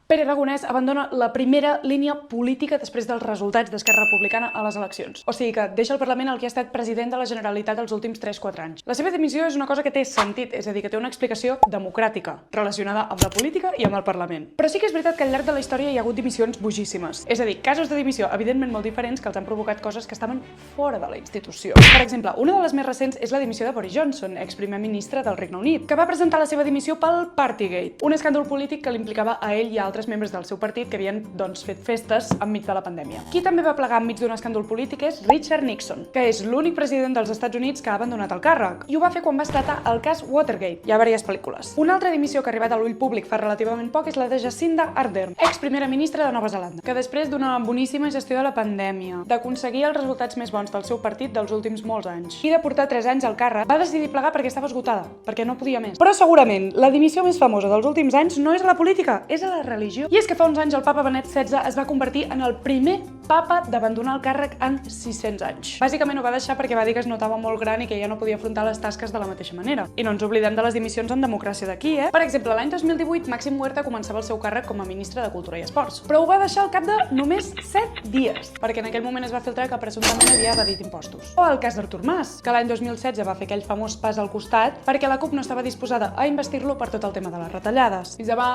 Pere Aragonès abandona la primera línia política després dels resultats d'Esquerra Republicana a les eleccions. O sigui que deixa al Parlament el que ha estat president de la Generalitat els últims 3-4 anys. La seva dimissió és una cosa que té sentit, és a dir, que té una explicació democràtica, relacionada amb la política i amb el Parlament. Però sí que és veritat que al llarg de la història hi ha hagut dimissions bojíssimes. És a dir, casos de dimissió evidentment molt diferents que els han provocat coses que estaven fora de la institució. Per exemple, una de les més recents és la dimissió de Boris Johnson, exprimer ministre del Regne Unit, que va presentar la seva dimissió pel Partygate, un escàndol polític que l'implicava a ell i a altres membres del seu partit que havien, fet festes enmig de la pandèmia. Qui també va plegar enmig d'un escàndol polític és Richard Nixon, que és l'únic president dels Estats Units que ha abandonat el càrrec. I ho va fer quan va esclatar el cas Watergate. Hi ha diverses pel·lícules. Una altra dimissió que ha arribat a l'ull públic fa relativament poc és la de Jacinda Ardern, ex-primera ministra de Nova Zelanda, que després d'una boníssima gestió de la pandèmia, d'aconseguir els resultats més bons del seu partit dels últims molts anys i de portar 3 anys al càrrec, va decidir plegar perquè estava esgotada, perquè no podia més. Però segurament la dimissió més famosa dels últims anys no és a la política, és a la religió. I és que fa uns anys el papa Benet XVI es va convertir en el primer papa d'abandonar el càrrec en 600 anys. Bàsicament ho va deixar perquè va dir que es notava molt gran i que ja no podia afrontar les tasques de la mateixa manera. I no ens oblidem de les dimissions en democràcia d'aquí, Per exemple, l'any 2018 Màxim Huerta començava el seu càrrec com a ministre de Cultura i Esports, però ho va deixar al cap de només 7 dies, perquè en aquell moment es va filtrar que presumptament havia evadit impostos. O el cas d'Artur Mas, que l'any 2016 va fer aquell famós pas al costat perquè la CUP no estava disposada a investir-lo per tot el tema de les retallades. I ja va